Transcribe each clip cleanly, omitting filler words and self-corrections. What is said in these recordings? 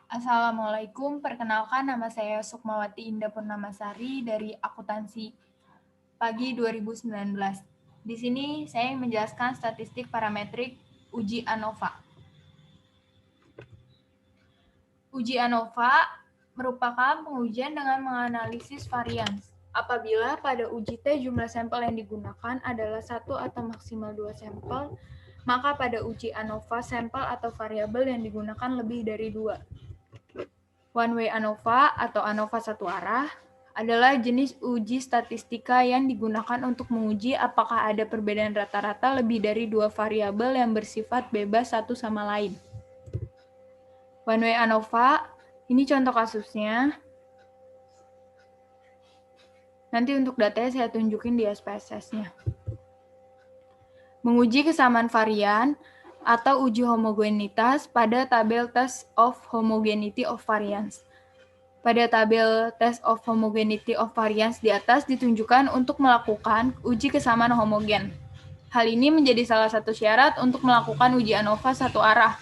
Assalamualaikum, perkenalkan nama saya Sukmawati Indah Purnamasari dari Akuntansi Pagi 2019. Di sini saya menjelaskan statistik parametrik uji ANOVA. Uji ANOVA merupakan pengujian dengan menganalisis varians. Apabila pada uji T jumlah sampel yang digunakan adalah 1 atau maksimal 2 sampel, maka pada uji ANOVA sampel atau variabel yang digunakan lebih dari 2. One-way ANOVA atau ANOVA satu arah adalah jenis uji statistika yang digunakan untuk menguji apakah ada perbedaan rata-rata lebih dari dua variabel yang bersifat bebas satu sama lain. One-way ANOVA, ini contoh kasusnya. Nanti untuk datanya saya tunjukin di SPSS-nya. Menguji kesamaan varian atau uji homogenitas pada tabel Test of Homogeneity of Variance. Pada tabel Test of Homogeneity of Variance di atas ditunjukkan untuk melakukan uji kesamaan homogen. Hal ini menjadi salah satu syarat untuk melakukan uji ANOVA satu arah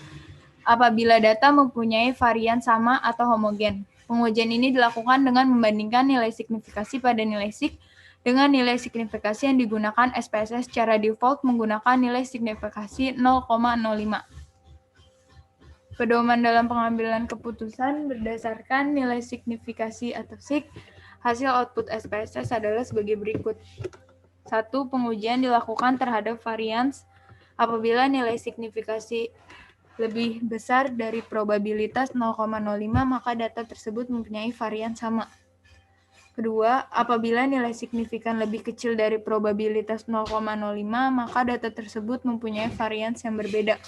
apabila data mempunyai varian sama atau homogen. Pengujian ini dilakukan dengan membandingkan nilai signifikasi pada nilai sig dengan nilai signifikasi yang digunakan SPSS secara default menggunakan nilai signifikasi 0,05. Pedoman dalam pengambilan keputusan berdasarkan nilai signifikasi atau sig, hasil output SPSS adalah sebagai berikut. 1. Pengujian dilakukan terhadap varians apabila nilai signifikasi lebih besar dari probabilitas 0,05, maka data tersebut mempunyai varian sama. Kedua, apabila nilai signifikan lebih kecil dari probabilitas 0,05, maka data tersebut mempunyai varians yang berbeda.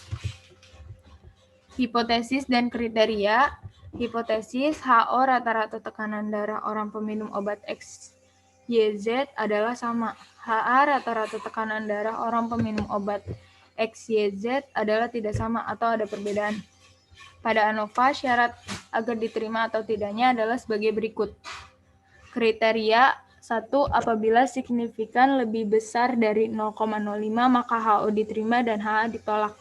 Hipotesis dan kriteria. Hipotesis, HO rata-rata tekanan darah orang peminum obat XYZ adalah sama. HA rata-rata tekanan darah orang peminum obat XYZ adalah tidak sama atau ada perbedaan. Pada ANOVA, syarat agar diterima atau tidaknya adalah sebagai berikut. Kriteria 1. Apabila signifikan lebih besar dari 0,05, maka HO diterima dan HA ditolak.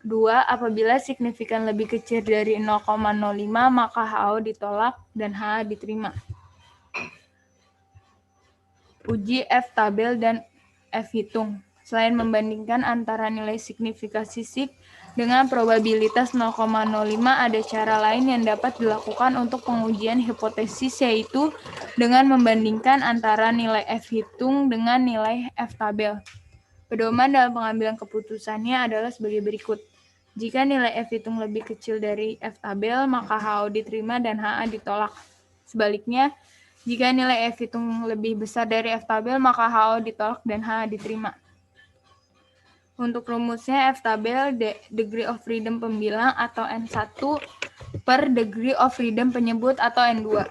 2. Apabila signifikan lebih kecil dari 0,05, maka HO ditolak dan HA diterima. Uji F-tabel dan F-hitung. Selain membandingkan antara nilai signifikasi sig dengan probabilitas 0,05, ada cara lain yang dapat dilakukan untuk pengujian hipotesis, yaitu dengan membandingkan antara nilai F-hitung dengan nilai F-tabel. Pedoman dalam pengambilan keputusannya adalah sebagai berikut. Jika nilai F-hitung lebih kecil dari F-tabel, maka HO diterima dan HA ditolak. Sebaliknya, jika nilai F-hitung lebih besar dari F-tabel, maka HO ditolak dan HA diterima. Untuk rumusnya, F-tabel degree of freedom pembilang atau N1 per degree of freedom penyebut atau N2.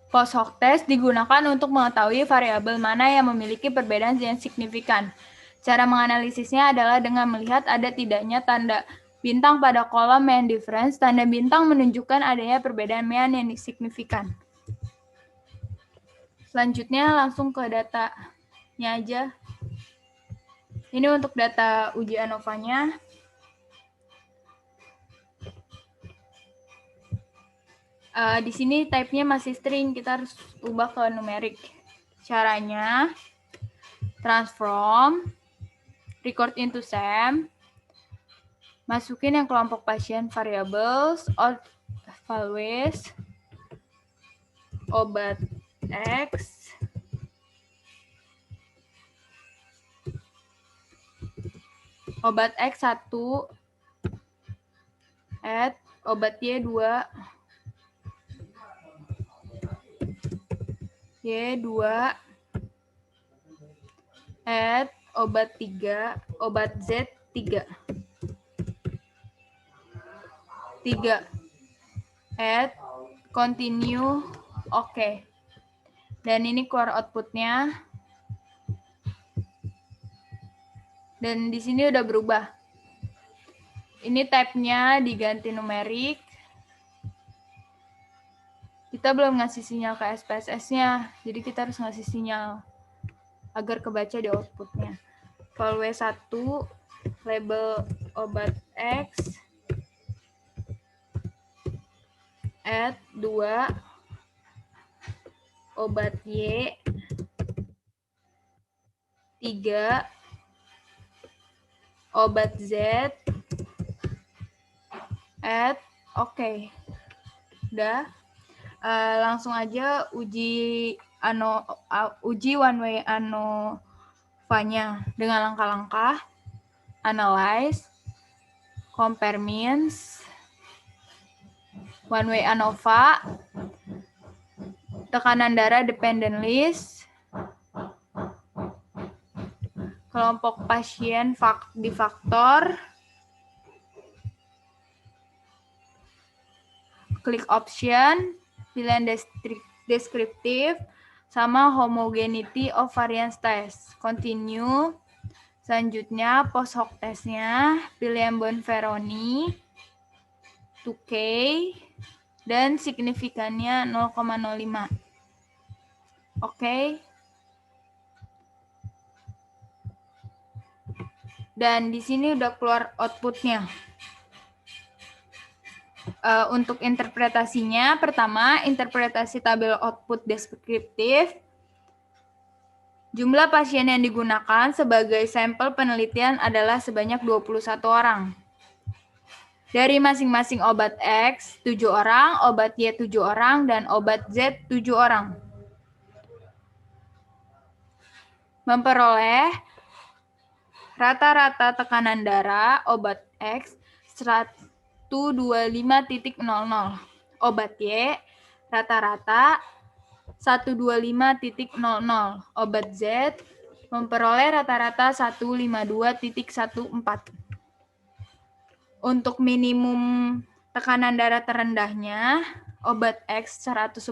Post hoc test digunakan untuk mengetahui variabel mana yang memiliki perbedaan yang signifikan. Cara menganalisisnya adalah dengan melihat ada tidaknya tanda bintang pada kolom mean difference. Tanda bintang menunjukkan adanya perbedaan mean yang signifikan. Selanjutnya langsung ke datanya aja. Ini untuk data uji ANOVA-nya. Di sini type-nya masih string, kita harus ubah ke numerik. Caranya, transform, record into SAM, masukin yang kelompok pasien variables, always, obat X, obat X1, add, obat Y2, Y2, add, obat 3, obat Z3. 3. Add, continue, oke. Dan ini keluar outputnya. Dan di sini udah berubah. Ini type-nya diganti numerik. Kita belum ngasih sinyal ke SPSS-nya, jadi kita harus ngasih sinyal agar kebaca di outputnya. Val W1, label obat X, add 2 obat Y 3 obat Z add oke. Udah. Langsung aja uji one way ANOVA-nya dengan langkah-langkah. Analyze, compare means, one way ANOVA, tekanan darah dependent list, kelompok pasien di faktor, klik option, pilihan deskriptif, sama homogeneity of variance test. Continue. Selanjutnya post hoc testnya, pilihan Bonferroni, 2K, dan signifikannya 0,05. Oke. Dan di sini udah keluar outputnya. Untuk interpretasinya, pertama, interpretasi tabel output deskriptif. Jumlah pasien yang digunakan sebagai sampel penelitian adalah sebanyak 21 orang. Dari masing-masing obat X, 7 orang, obat Y 7 orang, dan obat Z 7 orang. Memperoleh rata-rata tekanan darah obat X 125.00. Obat Y rata-rata 125.00. Obat Z memperoleh rata-rata 152.14. Untuk minimum tekanan darah terendahnya, obat X 110,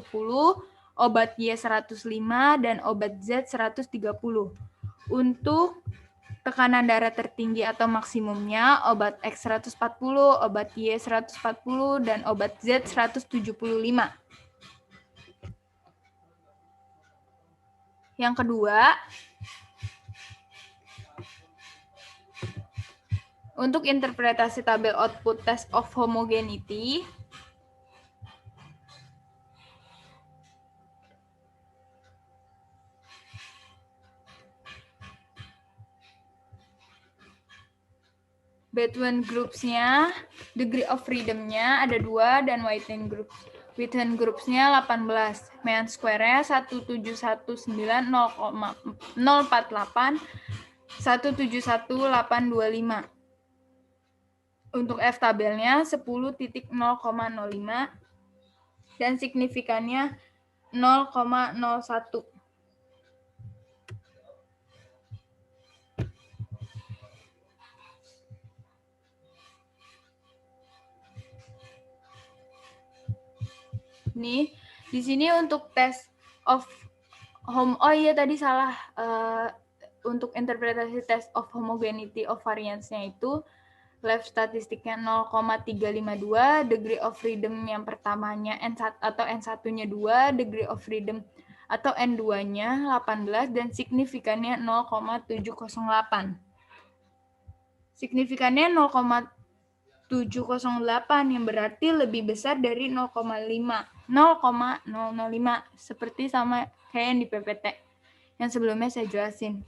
obat Y 105, dan obat Z 130. Untuk tekanan darah tertinggi atau maksimumnya, obat X 140, obat Y 140, dan obat Z 175. Yang kedua, untuk interpretasi tabel output test of homogeneity, Bethune groups-nya, degree of freedom-nya ada 2, dan Whiten groups-nya 18. Mean square-nya 1719048, 171.825. Untuk F tabelnya 10.0,05 dan signifikannya 0,01. Nih, di sini untuk test of tadi salah. Untuk interpretasi test of homogeneity of variance-nya itu left statistiknya 0,352, degree of freedom yang pertamanya N1 atau N1-nya 2, degree of freedom atau N2-nya 18, dan signifikannya 0,708. Signifikannya 0,708 yang berarti lebih besar dari 0,005 seperti sama kayak yang di PPT yang sebelumnya saya jelasin.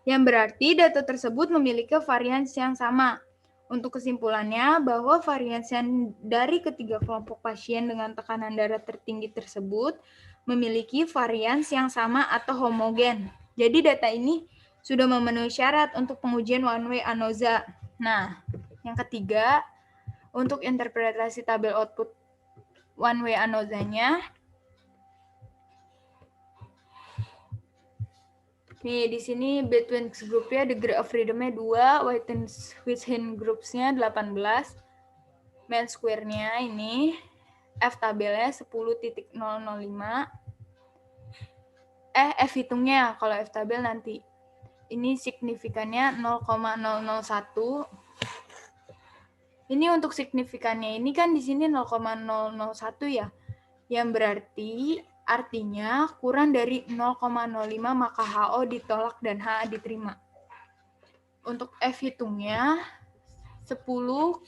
Yang berarti data tersebut memiliki varians yang sama. Untuk kesimpulannya bahwa varians yang dari ketiga kelompok pasien dengan tekanan darah tertinggi tersebut memiliki varians yang sama atau homogen. Jadi data ini sudah memenuhi syarat untuk pengujian one way ANOVA. Nah, yang ketiga, untuk interpretasi tabel output one way ANOVA-nya, nih di sini Bethune group-nya degree of freedom-nya 2, Whiten groups-nya 18, mean square-nya ini, F tabelnya 10.005, F hitungnya, kalau F tabel nanti. Ini signifikannya 0,001. Ini untuk signifikannya ini kan di sini 0,001 ya. Yang berarti artinya kurang dari 0,05 maka HO ditolak dan HA diterima. Untuk F hitungnya 10,001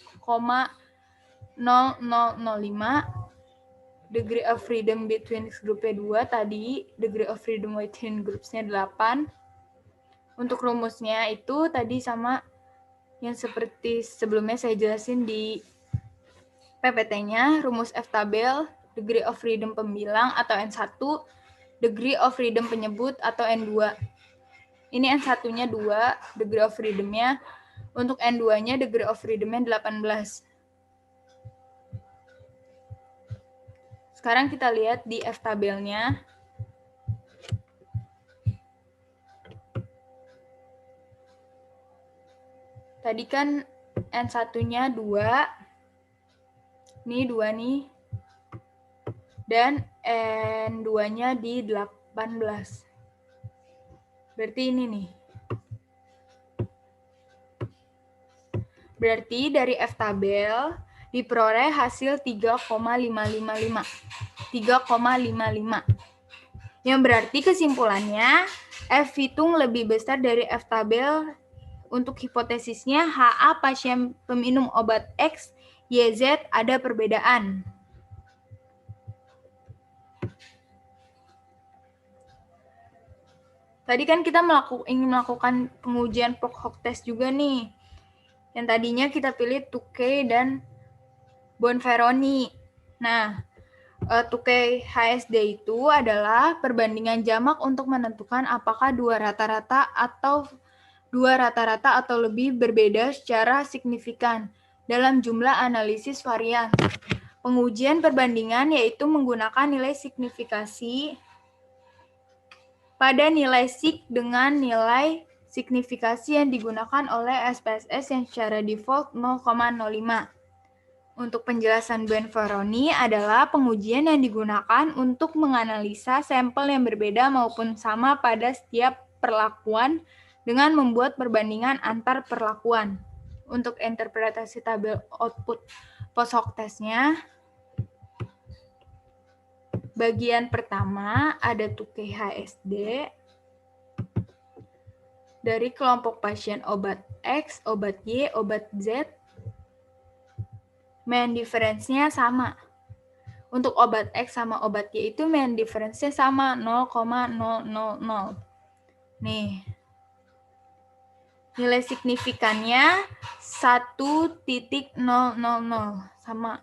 degree of freedom between grupnya 2, tadi degree of freedom between groupsnya 8. Untuk rumusnya itu tadi sama yang seperti sebelumnya saya jelasin di PPT-nya, rumus F-tabel, degree of freedom pembilang atau N1, degree of freedom penyebut atau N2. Ini N1-nya 2, degree of freedom-nya. Untuk N2-nya, degree of freedom-nya 18. Sekarang kita lihat di F-tabelnya. Tadi kan N1-nya 2. Ini 2 nih. Dan N2-nya di 18. Berarti ini nih. Berarti dari F-tabel diperoleh hasil 3,555. 3,55. Yang berarti kesimpulannya F hitung lebih besar dari F-tabel. Untuk hipotesisnya HA pasien peminum obat X, YZ ada perbedaan. Tadi kan kita ingin melakukan pengujian Pock-Hock test juga nih. Yang tadinya kita pilih Tukey dan Bonferroni. Nah, Tukey HSD itu adalah perbandingan jamak untuk menentukan apakah dua rata-rata atau lebih berbeda secara signifikan dalam jumlah analisis varian. Pengujian perbandingan yaitu menggunakan nilai signifikasi pada nilai sig dengan nilai signifikasi yang digunakan oleh SPSS yang secara default 0,05. Untuk penjelasan Bonferroni adalah pengujian yang digunakan untuk menganalisa sampel yang berbeda maupun sama pada setiap perlakuan dengan membuat perbandingan antar perlakuan. Untuk interpretasi tabel output Pock-Hock test-nya, bagian pertama ada Tukey HSD dari kelompok pasien obat X, obat Y, obat Z. Mean difference-nya sama. Untuk obat X sama obat Y itu mean difference-nya sama 0,000. Nih. Nilai signifikannya 1,000 sama.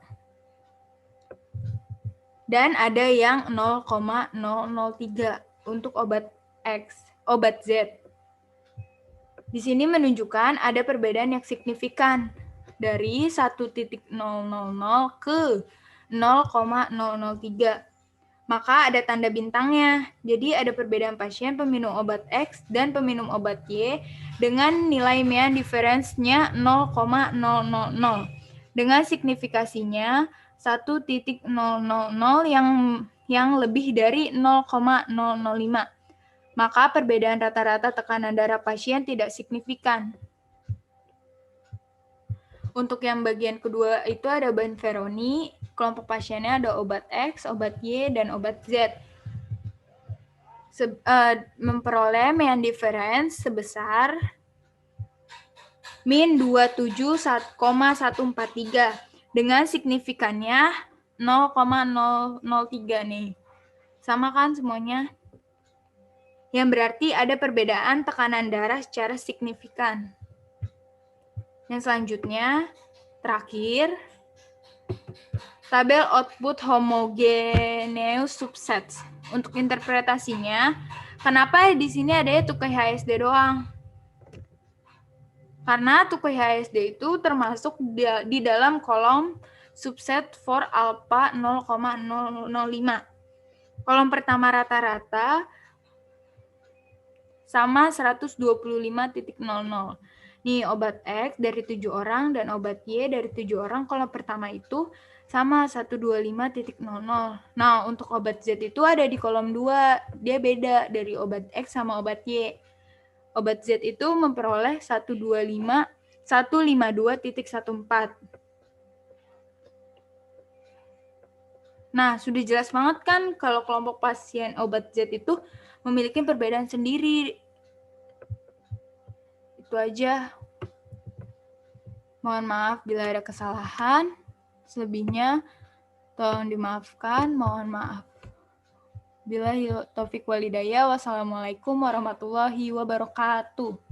Dan ada yang 0,003 untuk obat X, obat Z. Di sini menunjukkan ada perbedaan yang signifikan dari 1,000 ke 0,003. Maka ada tanda bintangnya. Jadi ada perbedaan pasien peminum obat X dan peminum obat Y dengan nilai mean difference-nya 0,000 dengan signifikasinya 1,000 yang lebih dari 0,005. Maka perbedaan rata-rata tekanan darah pasien tidak signifikan. Untuk yang bagian kedua itu ada Bonferroni, kelompok pasiennya ada obat X, obat Y, dan obat Z. Memperoleh mean difference sebesar min 27,143 dengan signifikannya 0,003 nih. Sama kan semuanya? Yang berarti ada perbedaan tekanan darah secara signifikan. Yang selanjutnya, terakhir, tabel output homogeneous subsets. Untuk interpretasinya, kenapa di sini ada Tukey HSD doang? Karena Tukey HSD itu termasuk di dalam kolom subset for alpha 0,005. Kolom pertama rata-rata sama 125,00. Nih, obat X dari 7 orang dan obat Y dari 7 orang, kolom pertama itu sama 125,00. Nah, untuk obat Z itu ada di kolom 2. Dia beda dari obat X sama obat Y. Obat Z itu memperoleh 152,14. Nah, sudah jelas banget kan kalau kelompok pasien obat Z itu memiliki perbedaan sendiri. Itu aja. Mohon maaf bila ada kesalahan. Selebihnya tolong dimaafkan, mohon maaf. Billahi taufik walhidayah. Wassalamualaikum warahmatullahi wabarakatuh.